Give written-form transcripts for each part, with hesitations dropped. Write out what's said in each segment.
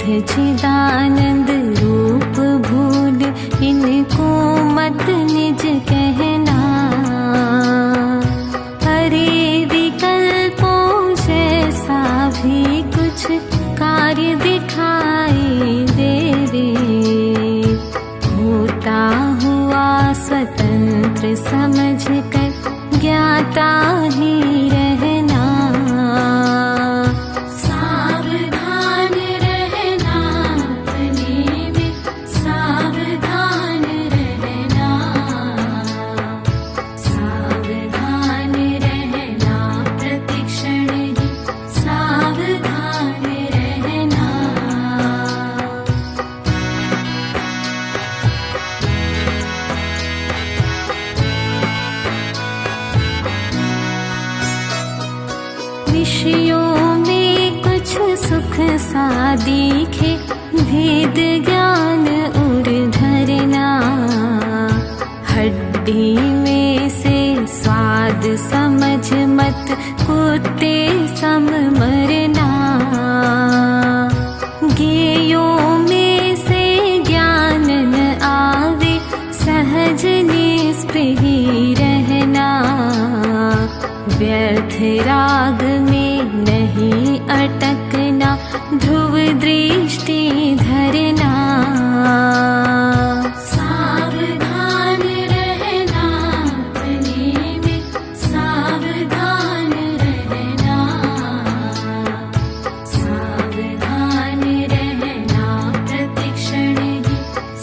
चिदानंद रूप भूल इनको मत निज कहना। अरे विकल्पों जैसा भी कुछ कार्य दिखाई देवे, होता हुआ स्वतंत्र समझ कर ज्ञाता ही रहना। सावधान रहना अपने में, सावधान रहना, सावधान रहना प्रतिक्षण ही, सावधान रहना। विषयों में कुछ सुख सा दिखे, भेद ज्ञान उर धरना। हड्डी में से स्वाद समझ मत कुत्ते सम मरना। गेयों में से ज्ञान न आवे, सहज निस्पृही रहना। व्यर्थ राग में नहीं अटकना, ध्रुव दृष्टि धरना। सावधान रहना अपने में, सावधान रहना, सावधान रहना प्रतिक्षण ही,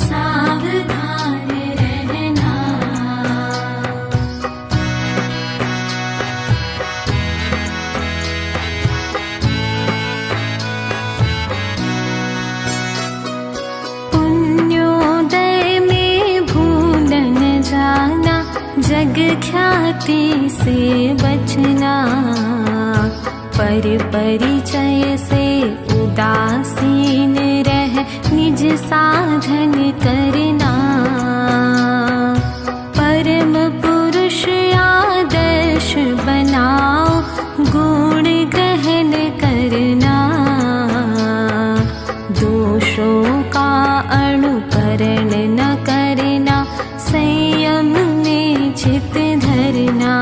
सावधान रहना। पुण्योदय में भूल न जाना, जग ख्याति से बचना। पर परिचय से उदासीन रह निज साधन करना। परम पुरुष आदर्श बनाओ, गुण ग्रहण करना। दोषों का अनुकरण न करना, संयम में चित धरना।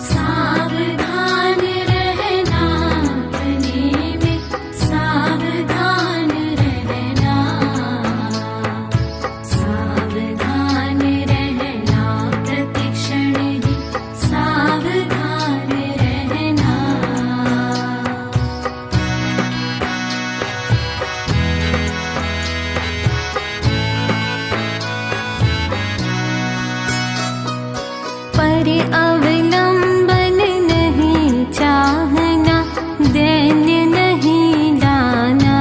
सावधान रहना अपने में, सावधान रहना, सावधान रहना प्रतिक्षण ही, सावधान रहना। पर अवलंबन नहीं चाहना, दैन्य नहीं लाना।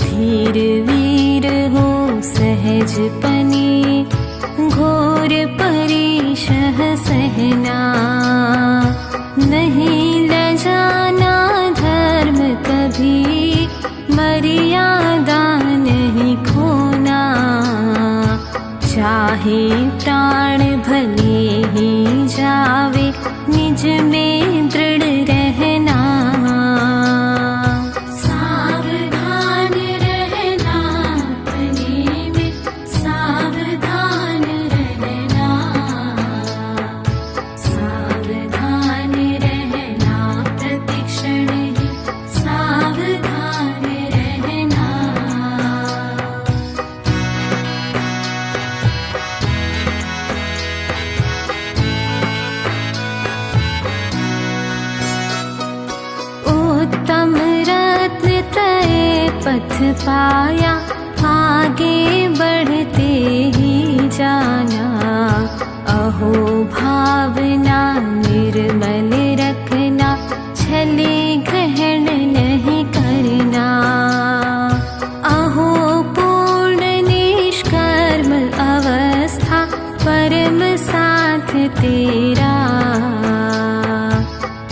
धीर वीर हो सहजपनी, घोर परीशह सहना। नहीं लजाना धर्म कभी, मर्यादा नहीं खोना। चाहे प्राण भले ही जावे, निज में दृढ़ रहना। सावधान रहना अपने में, सावधान रहना, सावधान रहना प्रतिक्षण ही, सावधान रहना। उत्तम रत्न त्रय पथ पाया, आगे बढ़ते ही जाना। अहो भावना निर्मल रखना, छले ग्रहण नहीं करना। अहो पूर्ण निष्कर्म अवस्था, परम साथ तेरा।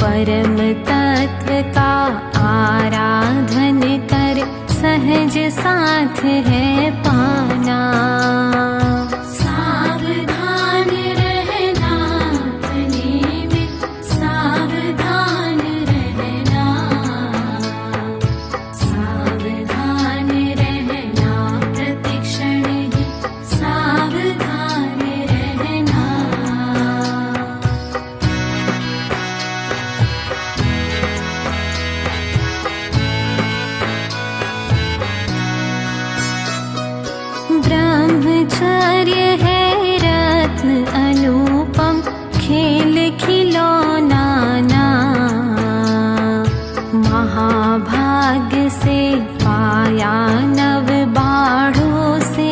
परम तत्व का आराधन कर, सहज साथ है पाना। सावधान रहना अपने में, सावधान रहना। महाभाग्य से पाया नव बाढ़ों से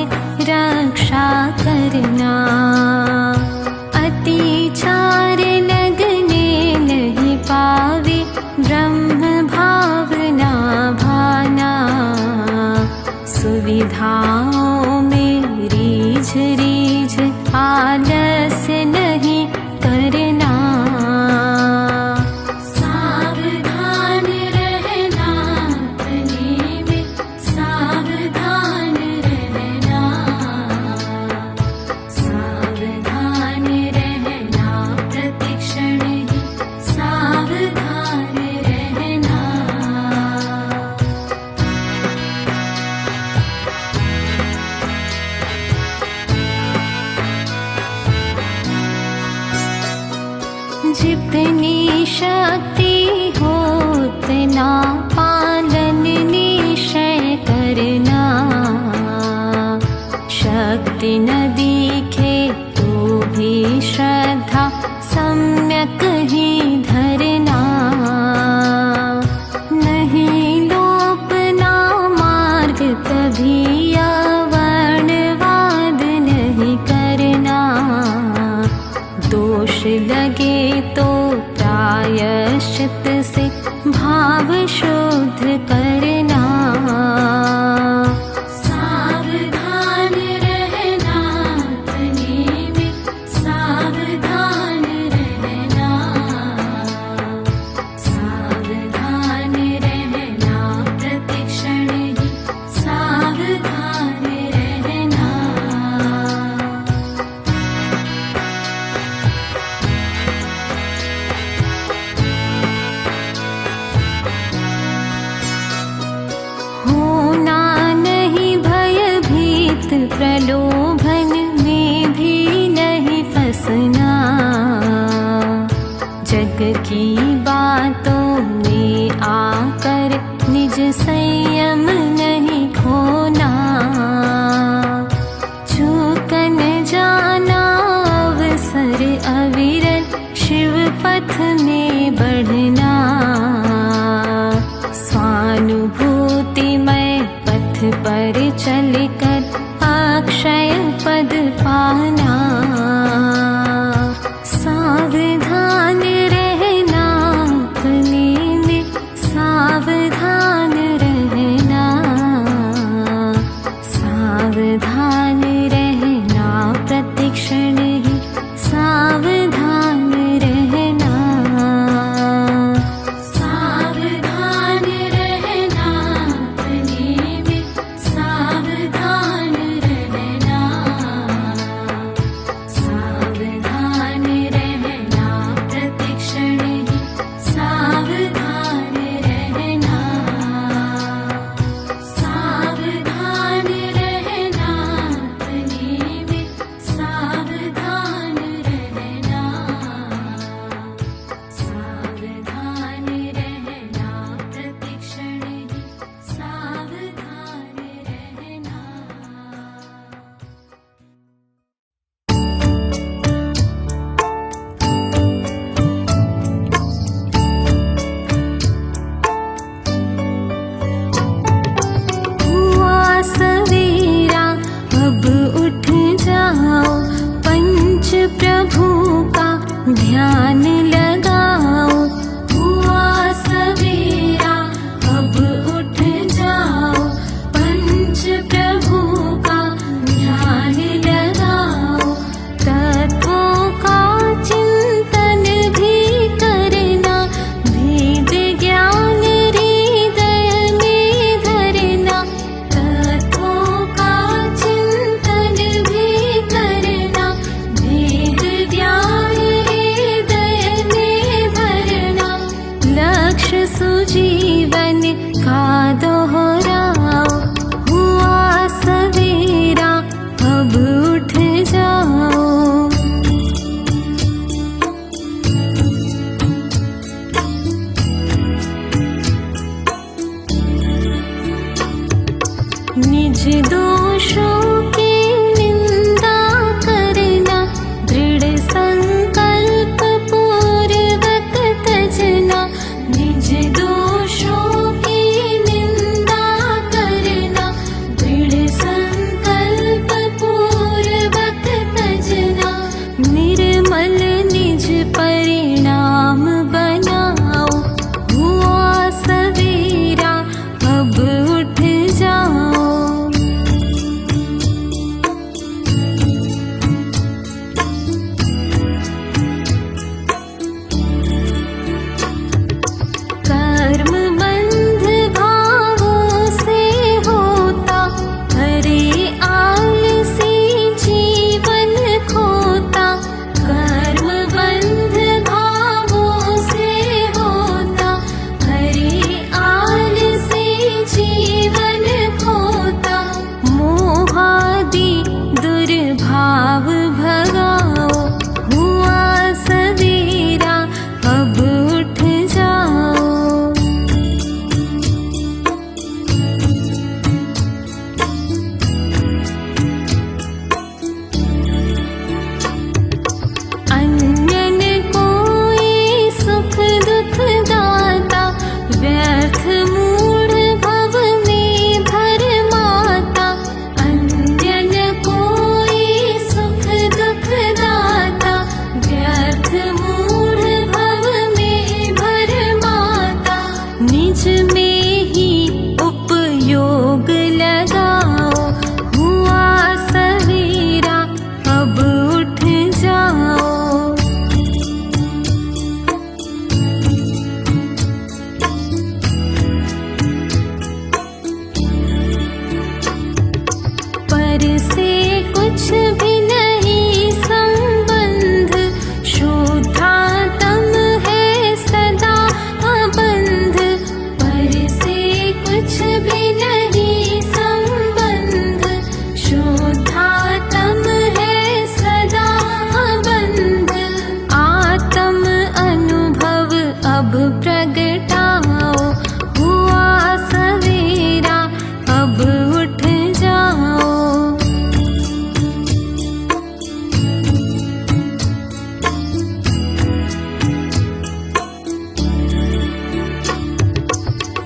रक्षा करना। अतिचार लगने नहीं पावे ब्रह्म भावना भाना। सुविधाओं में रीझ रीझ आलस्य नहीं करना। सावधान रहना अपने में, सावधान रहना। सावधान रहना प्रतिक्षण ही, सावधान रहना। जितनी शक्ति हो उतना पालन निश्चय करना। शक्ति न दिखे तो भी श्रद्धा सम्यक ही धरना। नहीं लोपना मार्ग कभी अवर्णवाद नहीं करना। दोष लगे तो प्रायश्चित से भाव शुद्ध करना। सावधान रहना अपने में, सावधान रहना। सावधान रहना प्रतिक्षण ही, सावधान रहना। होना नहीं भयभीत, प्रलोभन में भी नहीं फंसना। जग की बातों में आकर निज संयम नहीं खोना। चूकन जाना अवसर अविरल, शिव पथ में बढ़ना। स्वानुभूतिमय पथ पर चलकर अक्षय पद पाना। सावधान रहना अपने में, सावधान रहना। सावधान रहना प्रतिक्षण ही, सावधान रहना। सावधान रहना अपने में, सावधान रहना। सावधान रहना प्रतिक्षण ही, सावधान रहना। सावधान रहना अपने में, सावधान रहना। सावधान रहना प्रतिक्षण ही, सावधान रहना। हुआ सवेरा अब उठ जाओ, पंच प्रभु का ध्यान लगाओ। हुआ सवेरा अब उठ जाओ, पंच प्रभु का ध्यान लगाओ। तत्वों का चिंतन भी करना, भेद ज्ञान हृदय में धरना। तत्वों का चिंतन भी करना, भेद ज्ञान हृदय में धरना। लक्ष्य सुजीवन का दोहराओ। हुआ सवेरा अब उठ जाओ। निज दोषों की निंदा करना, दृढ़ संकल्प पूर्वक तजना। निज दोषों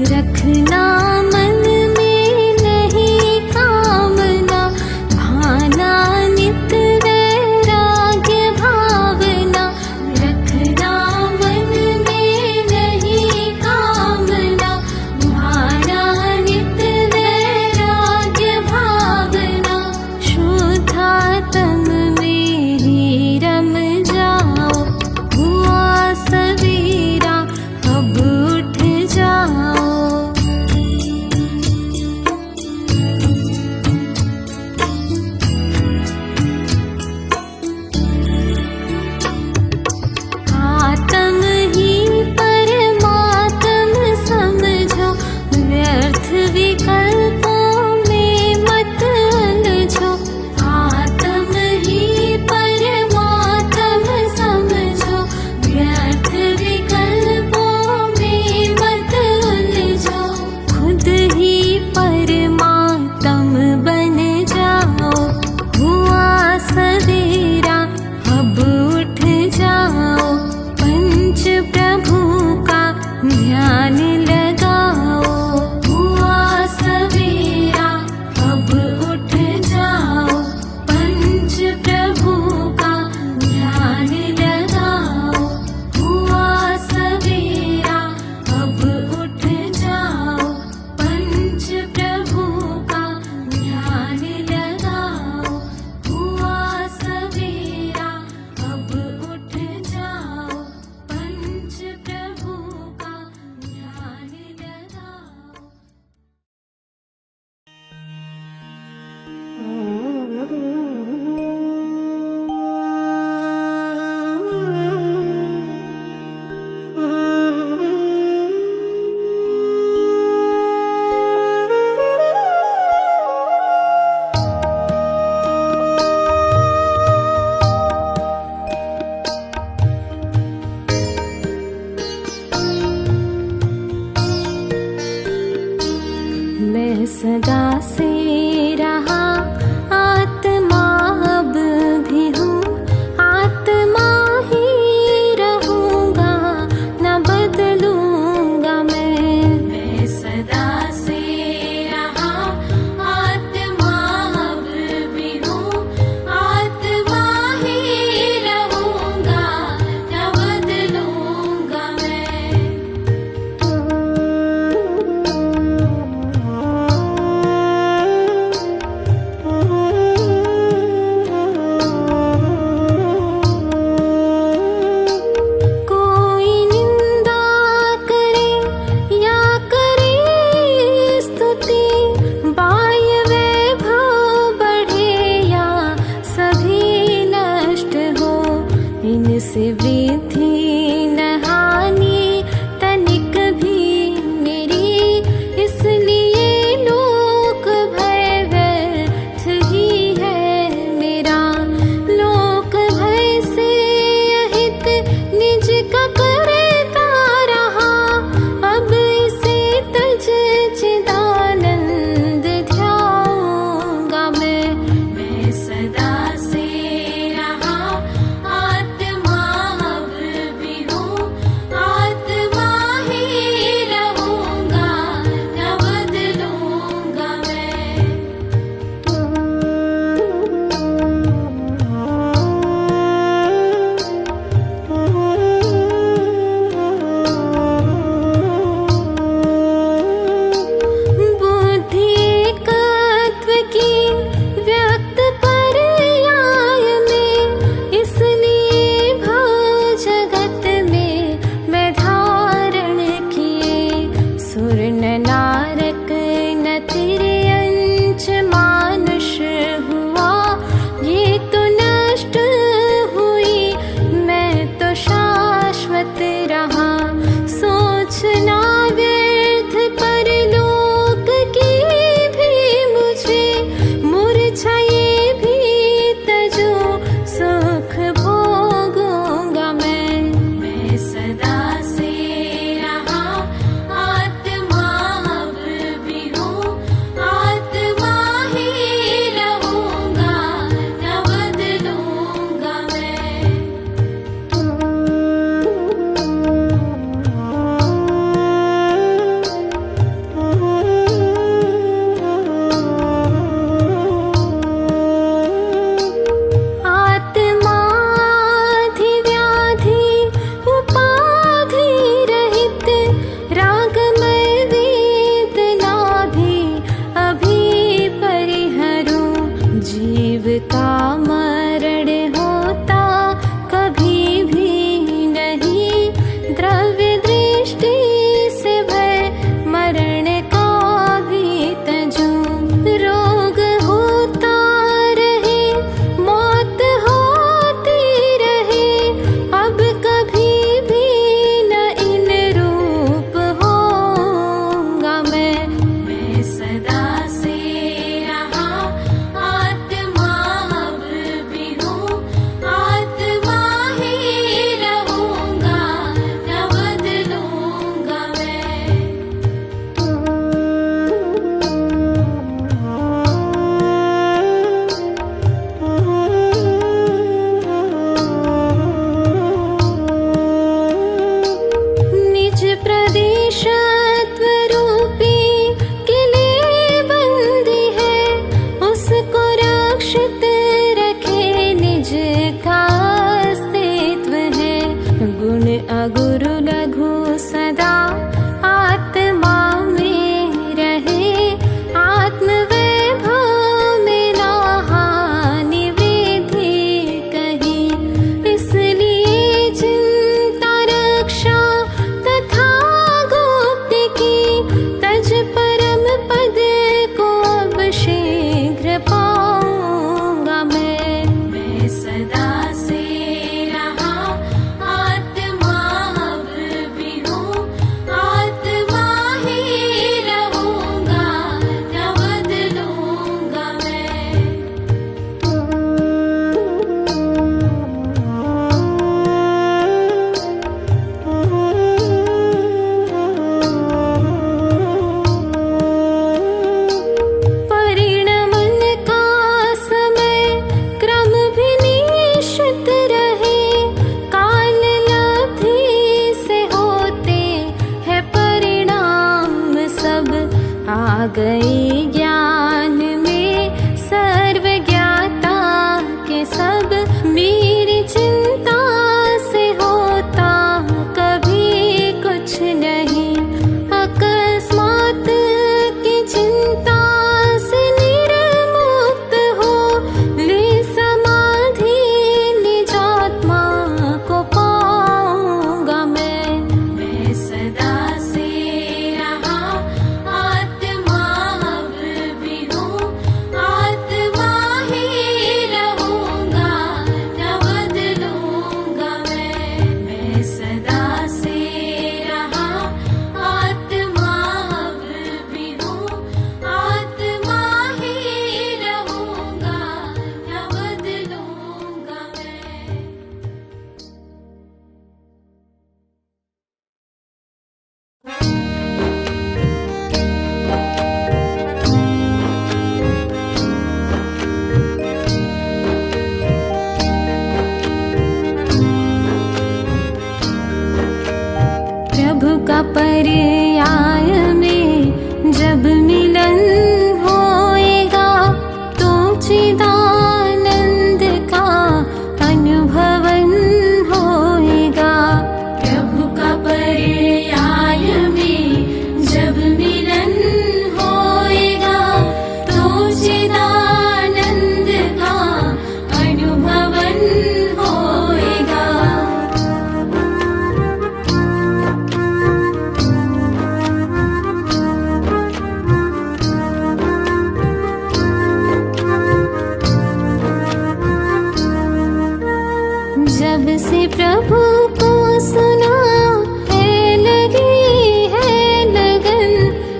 रखना मन में नहीं कामना, भाना नित वैराग्य भावना। रखना मन में नहीं कामना, भाना नित वैराग्य भावना। शुद्धात्म में ही रम जाओ, हुआ सवेरा अब उठ जाओ। आत्म ही परमात्म समझो, व्यर्थ विकल्पों में मत उलझो। आत्म ही परमात्म समझो, व्यर्थ विकल्पों में मत उलझो। खुद ही परमात्म बन जाओ, हुआ सवेरा अब उठ जाओ। पंच प्रभु का ध्यान लगाओ, हुआ सवेरा अब उठ जाओ। पंच प्रभु का ध्यान लगाओ, हुआ सवेरा अब उठ जाओ। पंच प्रभु का ध्यान लगाओ, हुआ सवेरा अब उठ जाओ। पंच प्रभु का ध्यान लगाओ। मैं सदा से रहा आत्मा, अब भी हूँ आत्मा ही रहूँगा, न बदलूँगा मैं सदा से रहा आत्मा, अब भी हूँ आत्मा ही रहूँगा, न बदलूँगा मैं। आ गई ज्ञान में सर्वज्ञाता के सब, मेरी चिंता से होता कभी कुछ नहीं। अकस्मात की चिंता से निर्मुक्त हो, ले समाधि निजात्मा को पाऊंगा मैं सदा से रहा आत्मा अब भी हूँ, आत्मा ही रहूंगा, न बदलूंगा मैं सदा से रहा आत्मा अब भी हूँ, आत्मा ही रहूंगा, न बदलूंगा मैं। प्रभु का पर्याय में जब मिलन होएगा, तो चिदानंद का अनुभवन होएगा। प्रभु का पर्याय में जब मिलन होएगा, तो चिदानंद का अनुभवन होएगा। जब से प्रभु को सुना है लगन,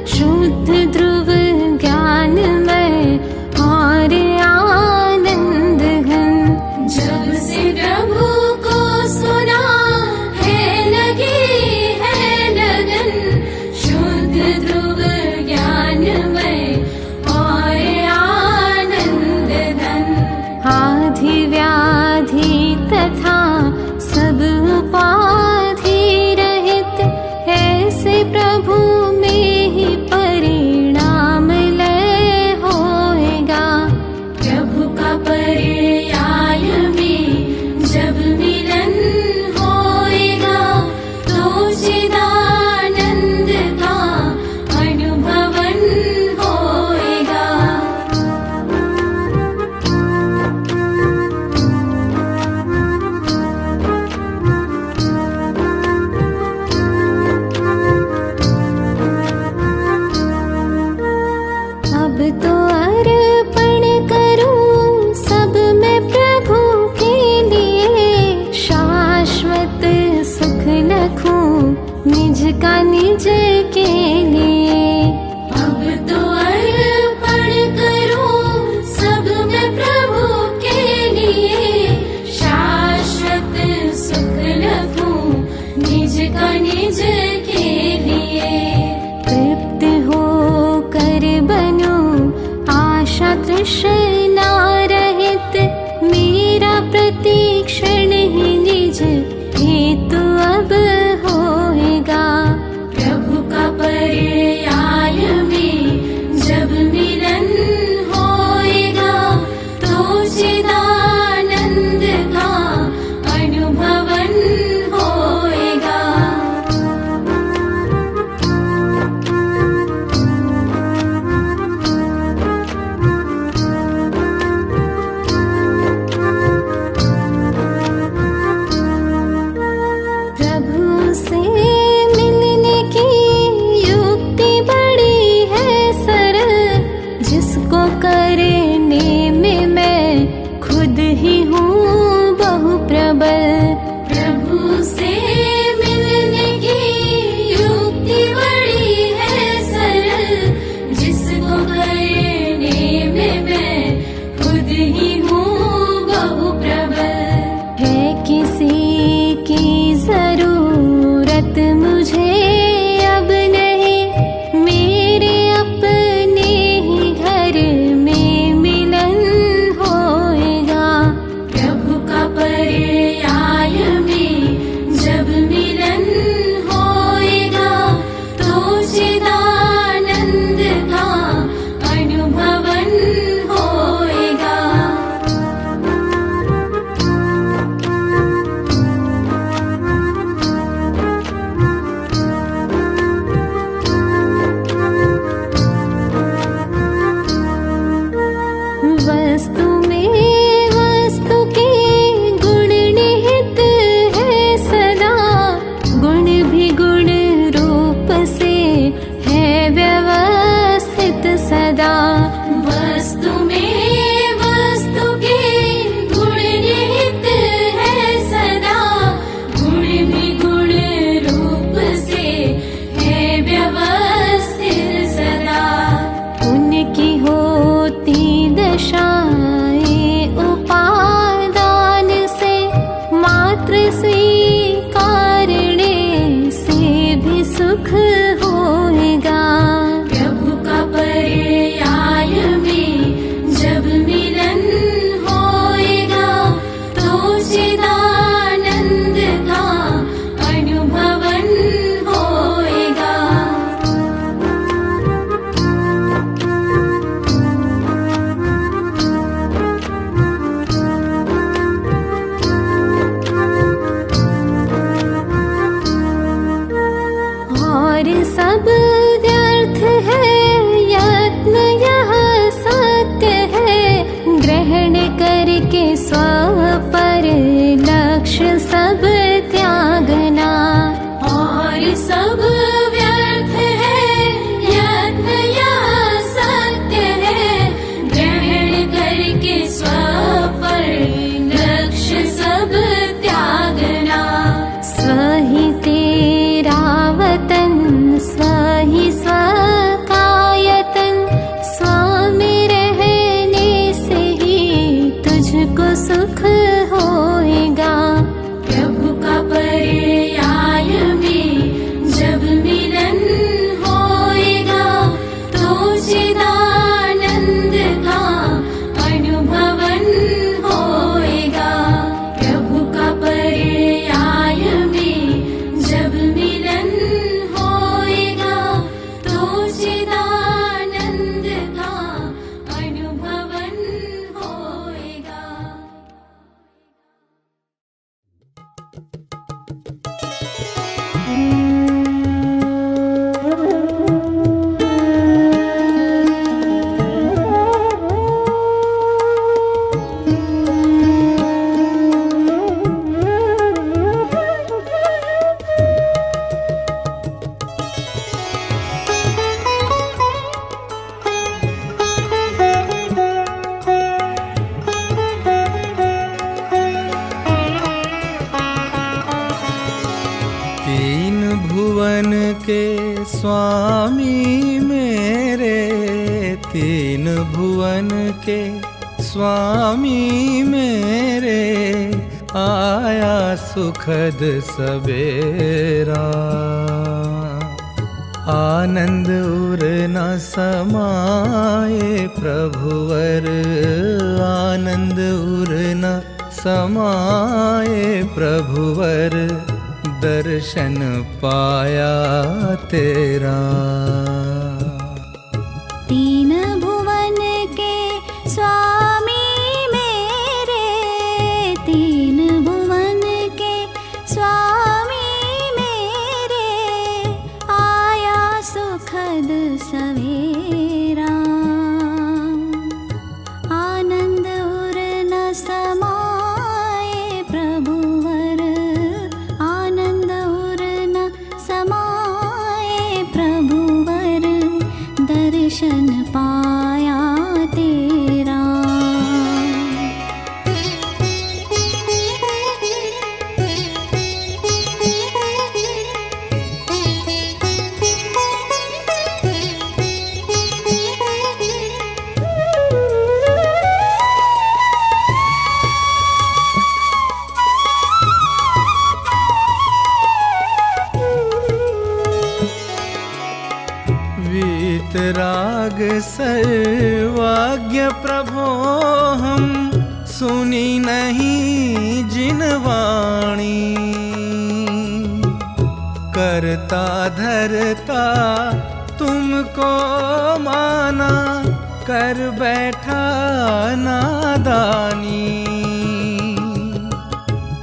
शुद्ध ध्रुव ज्ञान में और आनंद घन। जब से प्रभु को सुना है लगन, शुद्ध ध्रुव ज्ञान में और आनंद घन। आधि व्याधि तथा सब उपाधि रहित, ऐसे प्रभु में ही परिणाम लय होएगा। प्रभु का पर्याय में जब मिलन होएगा, तो चिदानंद का अनुभवन होएगा। अब तो अर्पण करूं सब मैं प्रभु के लिए, शाश्वत सुख लखूं निज का निज के लिए। अब तो अर्पण करूं सब मैं प्रभु के लिए, शाश्वत सुख लखूं निज का निज के लिए। तृप्त हो कर बनूं आशा तृष्णा रहित, मेरा प्रतीक्षण ही निज हेतु अब होएगा। प्रभु का पर्याय में जब मिलन होएगा, तो चिदानंद का अनुभवन होएगा। स्वामी मेरे, तीन भुवन के स्वामी मेरे, आया सुखद सबेरा। आनंद उर न समाये प्रभुवर, आनंद उर न समाये प्रभुवर, दर्शन पाया तेरा। तीन भुवन के स्वामी मेरे, तीन भुवन के स्वामी मेरे, आया सुखद सवेरा। आनंद उर न समाये प्रभुवर, आनंद उर न समाये प्रभुवर, दर्शन पाया तेरा। वीतराग सर्वाज्ञ प्रभो हम, सुनी नहीं जिन वाणी। करता धरता तुमको माना, कर बैठा नादानी।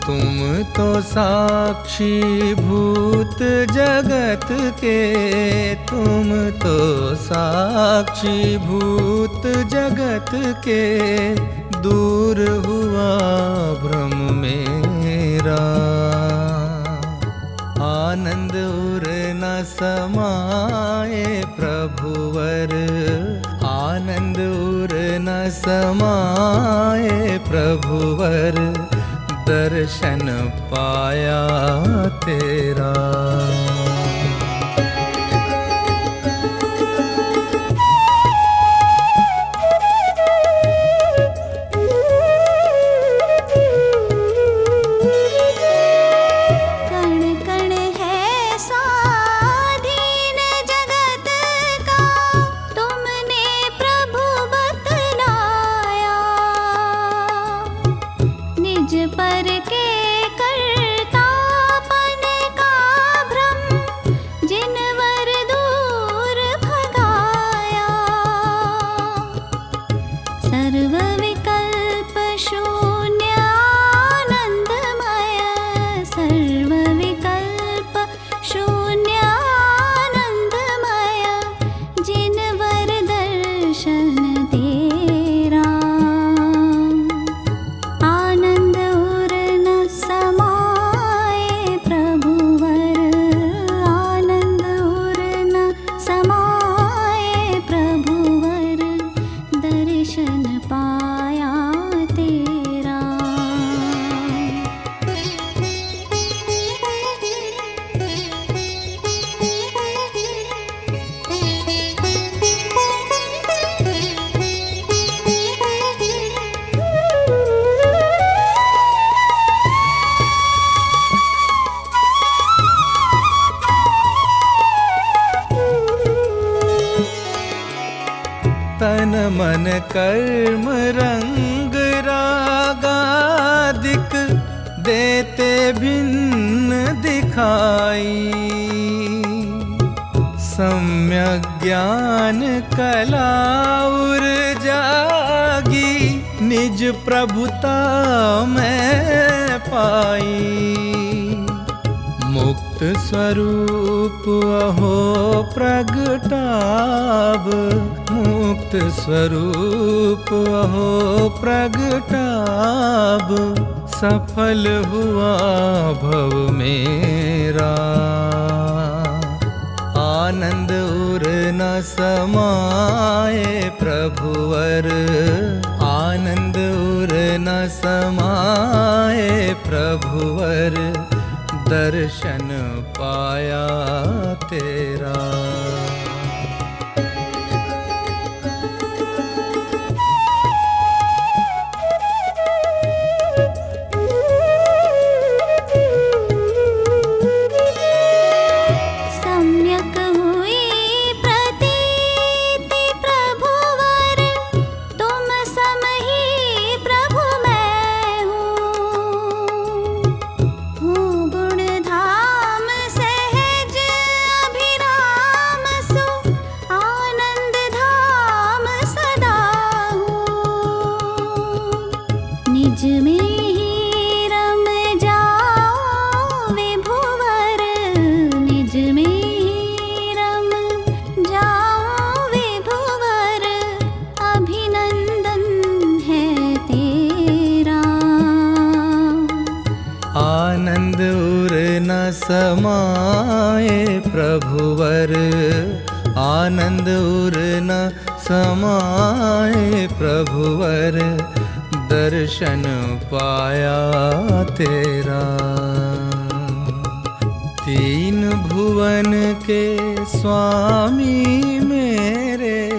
तुम तो साक्षी भूत जगत के, तुम तो साक्षी भूत जगत के, दूर हुआ भ्रम मेरा। आनंद उर न समाये प्रभुवर, आनंद उर न समाये प्रभुवर, दर्शन पाया तेरा। कण कण है स्वाधीन जगत का, तुमने प्रभु बतलाया। निज पर के करतापन का भ्रम, जिनवर दूर भगाया। सर्व विकल्प शून्य आनंदमय, सर्व विकल्प शून्य आनंदमय, जिनवर दर्शन तेरा। आनंद उर न समाये प्रभुवर, आनंद उर न समाये प्रभुवर, दर्शन पाया तेरा। तन मन कर्म रंग रागादिक, देते भिन्न दिखाई। सम्यक ज्ञान कला उर जागी, निज प्रभुता मैं पाई। मुक्त स्वरूप अहो प्रगटाब, मुक्त स्वरूप अहो प्रगटाब, सफल हुआ भव मेरा। आनंद उर न समाये प्रभुवर, आनंद उर न समाये प्रभुवर, दर्शन पाया तेरा। समाए प्रभुवर, आनंद उर न समाए प्रभुवर, दर्शन पाया तेरा। तीन भुवन के स्वामी मेरे,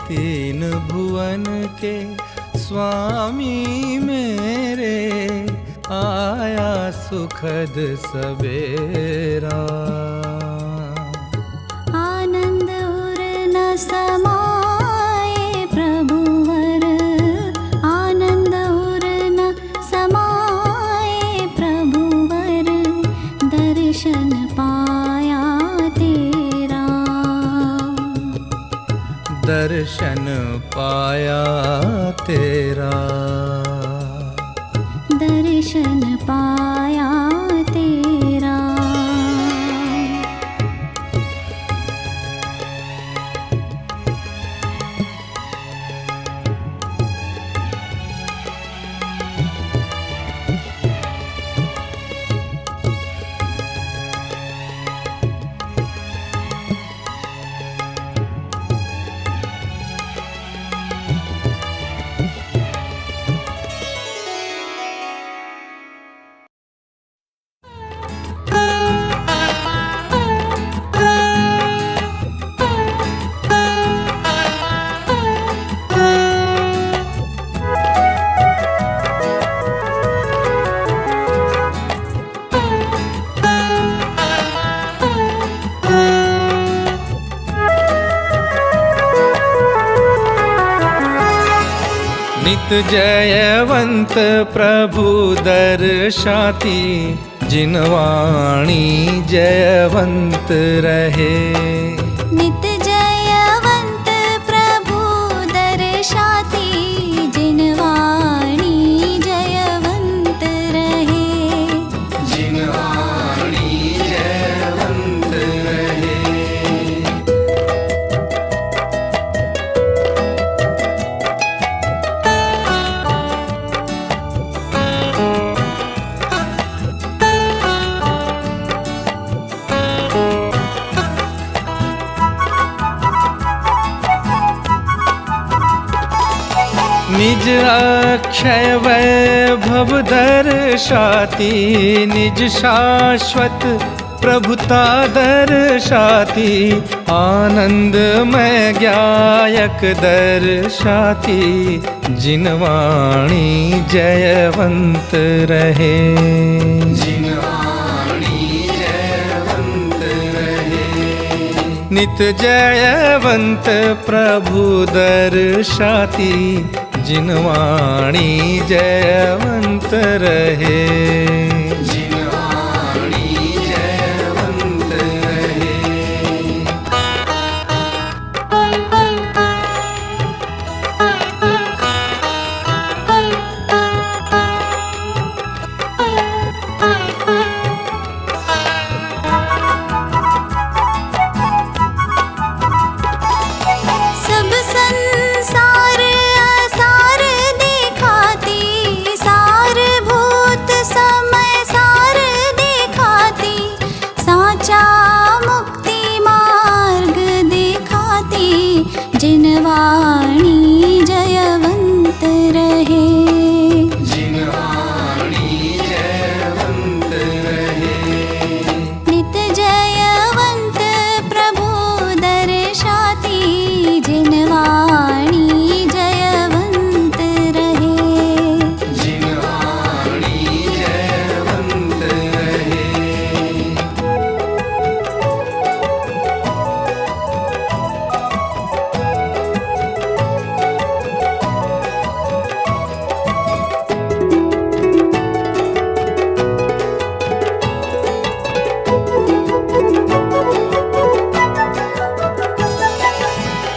तीन भुवन के स्वामी मेरे, आया सुखद सवेरा। आनंद उर न समाए प्रभुवर, आनंद उर न समाए प्रभुवर, दर्शन पाया तेरा। दर्शन पाया तेरा, दर्शन पाया तेरा। नित जयवंत प्रभु दर्शाती, जिनवाणी जयवंत रहे। नित जयवंत प्रभु दर्शाती, जिनवाणी जयवंत रहे। जिनवाणी जयवंत रहे। निज अक्षय वैभव दर्शाती, निज शाश्वत प्रभुता दर्शाती, आनंदमय गायक दर्शाती, जिनवाणी जयवंत रहे। जिनवाणी जयवंत रहे। नित जयवंत प्रभु दर्शाती, जिनवाणी जयवंत रहे। जिनवाणी जयवंत रहे। सब संसार असार दिखाती, सारभूत समय सार दिखाती, साचा मुक्ति मार्ग दिखाती, जिनवाणी जयवंत रहे। जिनवाणी जयवंत रहे। नित जयवंत प्रभु दर्शाती, जिनवाणी जयवंत रहे। जिनवाणी जयवंत रहे।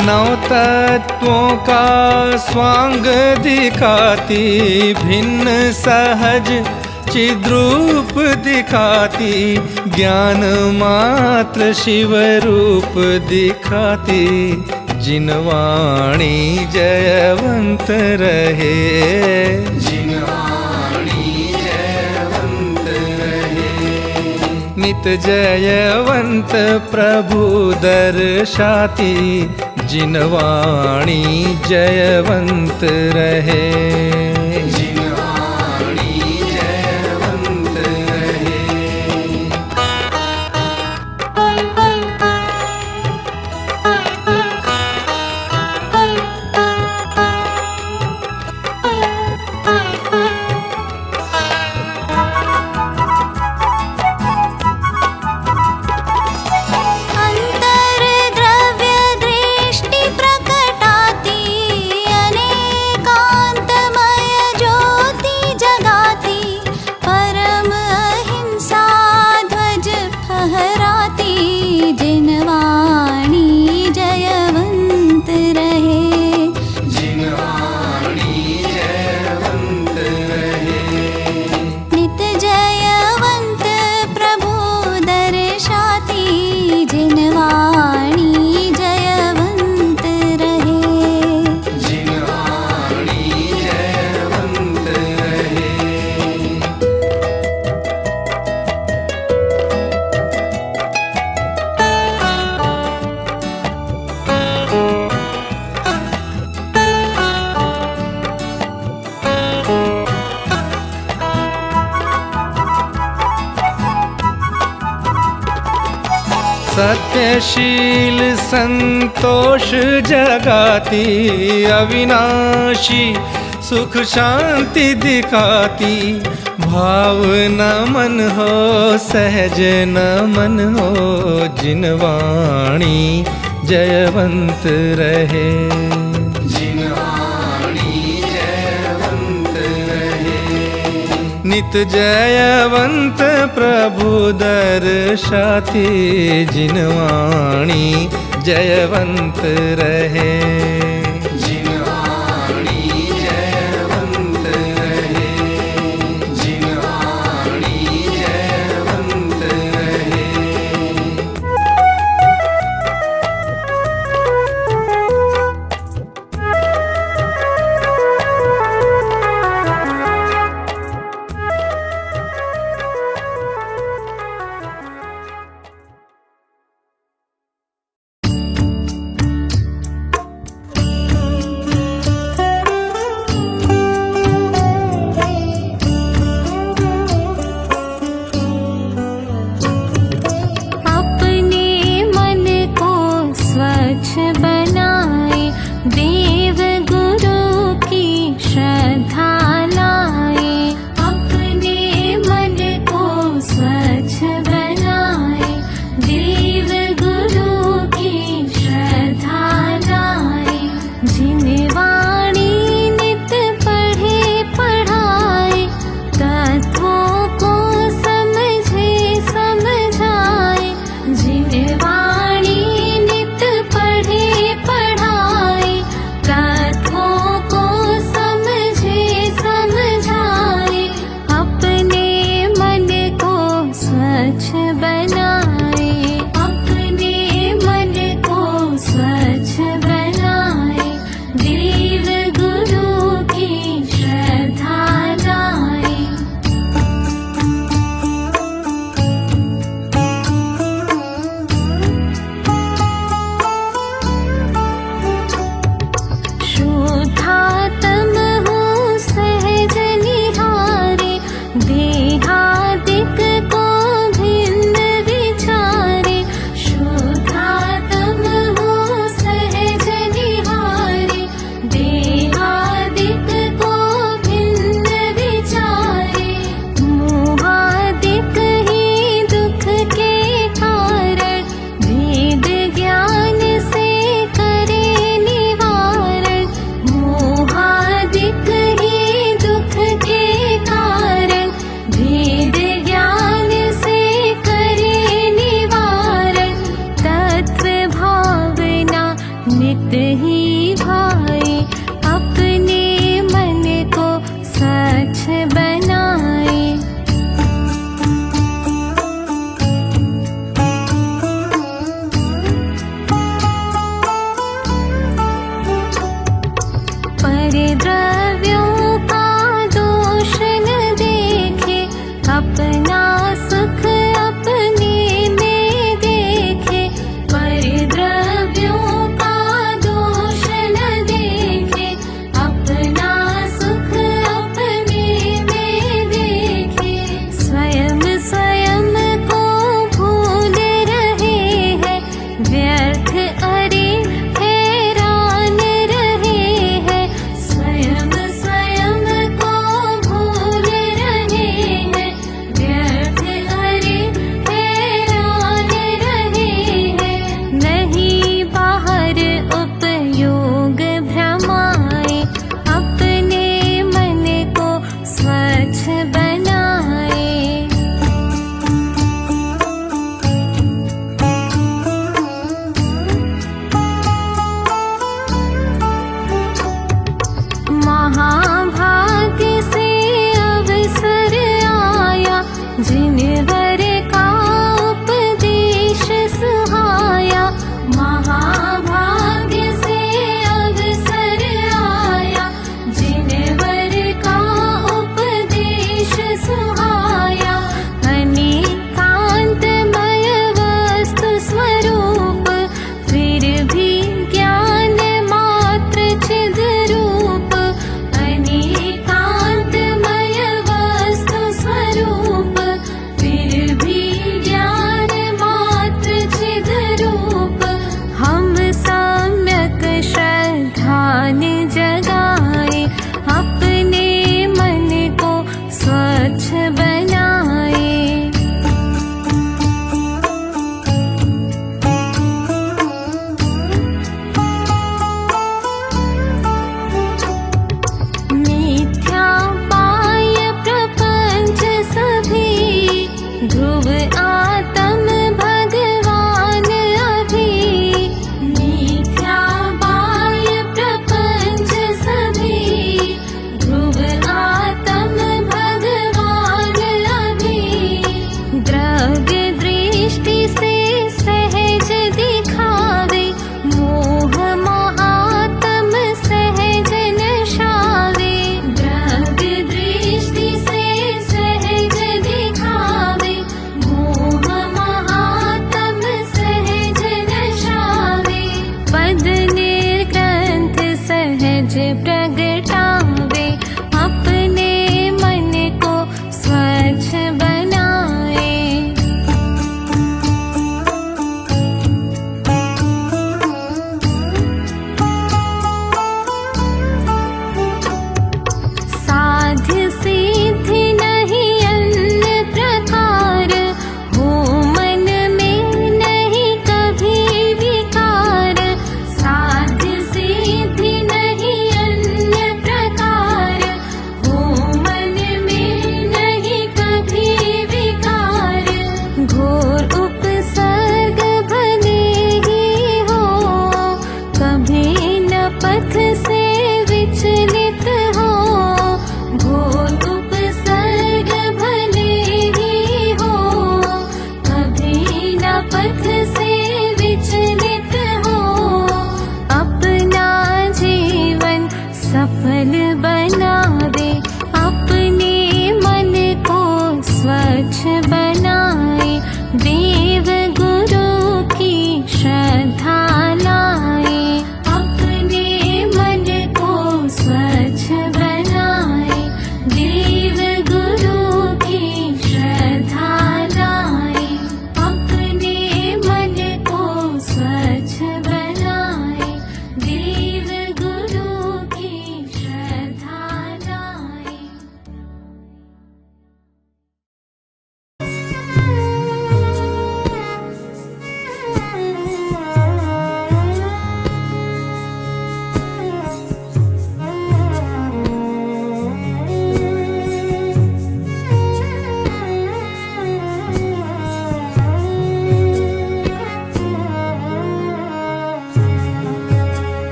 नौ तत्वों का स्वांग दिखाती, भिन्न सहज चिद्रूप दिखाती, ज्ञान मात्र शिव रूप दिखाती, जिनवाणी जयवंत रहे। जिनवाणी जयवंत रहे। नित जयवंत प्रभु दर्शाती जिनवाणी जयवंत रहे। जिनवाणी जयवंत रहे। सत्यशील संतोष जगाती अविनाशी सुख शांति दिखाती। भाव नमन हो सहज नमन हो जिनवाणी जयवंत रहे। जिनवाणी जयवंत रहे। नित जयवंत प्रभु दर्शाती जिनवाणी जयवंत रहे। जिनवाणी जयवंत रहे। जिनवाणी जयवंत रहे। जिनवाणी नित पढ़े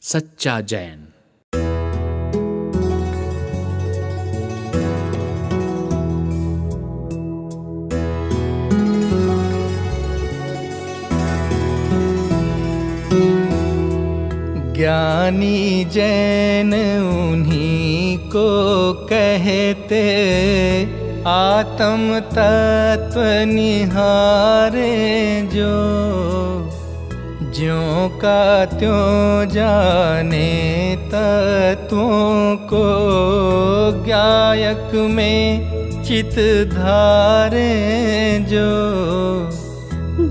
सच्चा जैन। ज्ञानी जैन उन्हीं को कहते, आत्म तत्व निहारे जो, ज्यों का त्यों जाने तत्वों को, ज्ञायक में चित धारे जो।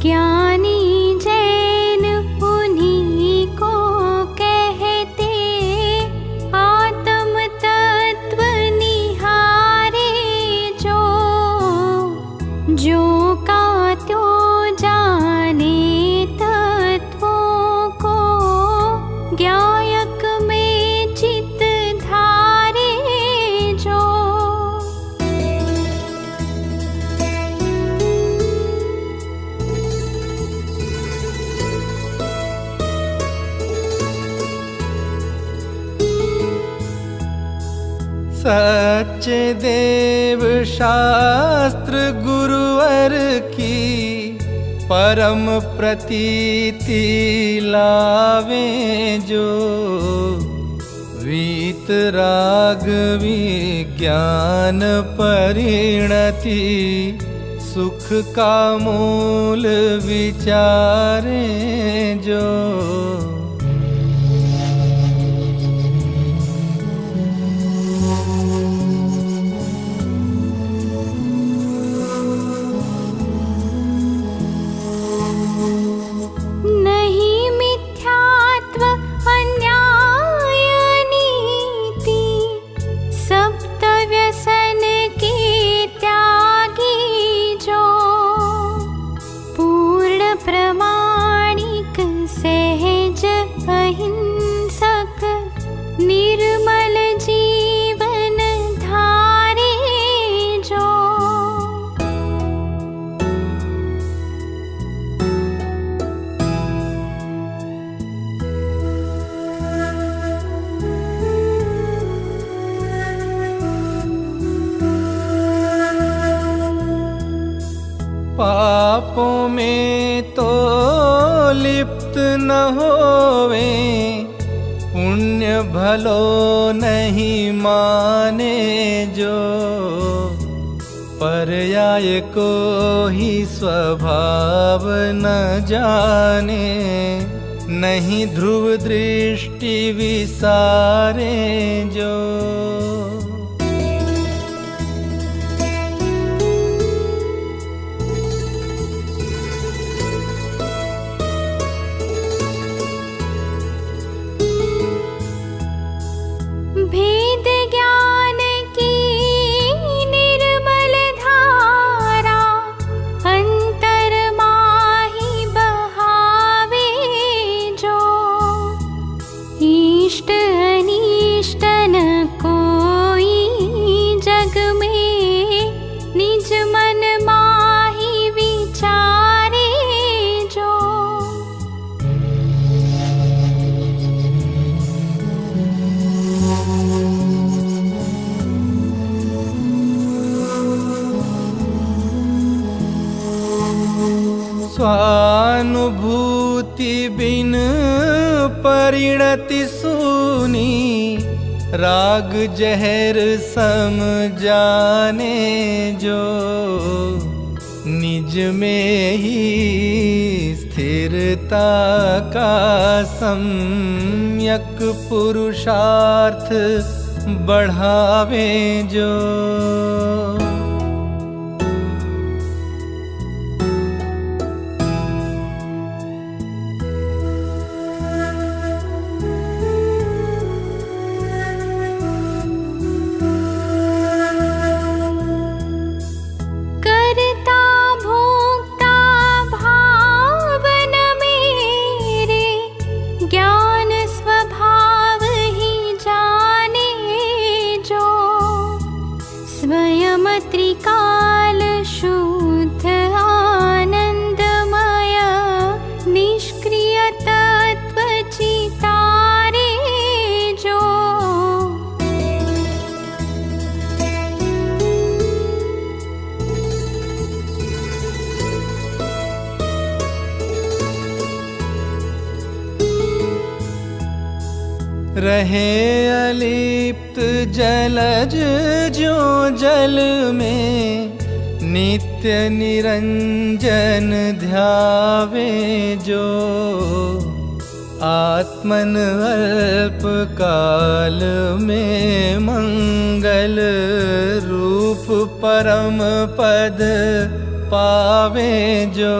ज्ञानी जैन उन्हीं को कहते, आत्म तत्व निहारे जो, ज्यों का त्यों जाने तत्वों को, ज्ञायक में चित धारे जो। सच्चे देव शास्त्र गुरुवर की, परम प्रतीति लावे जो, वीतराग विज्ञान परिणति, सुख का मूल विचारे जो। नहीं मिथ्यात्व अन्याय नीति, सप्त व्यसन के त्यागी जो, पूर्ण प्रमाणिक सहज अहिंसक, निर्मल जीवन धारे जो। पापों में तो लिप्त न होवे, पुण्य भलो नहीं माने जो, पर्याय को ही स्वभाव न जाने, नहीं ध्रुव दृष्टि विसारे जो। भेद ज्ञान की निर्मल धारा, अंतर माही बहावे जो, इष्ट अनिष्ट न कोई जग में, निज मन माही विचारे जो। स्वानुभूति बिन परिणति सूनी, राग जहर सम जाने जो, निज में ही स्थिरता का सम्यक पुरुषार्थ बढ़ावे जो। त्रिकाल शुद्ध आनंदमय, निष्क्रिय तत्व चितारे रहे अलिप्त जलज जो जल में, नित्य निरंजन ध्यावे जो। आत्मन अल्प काल में मंगल रूप परम पद पावे जो।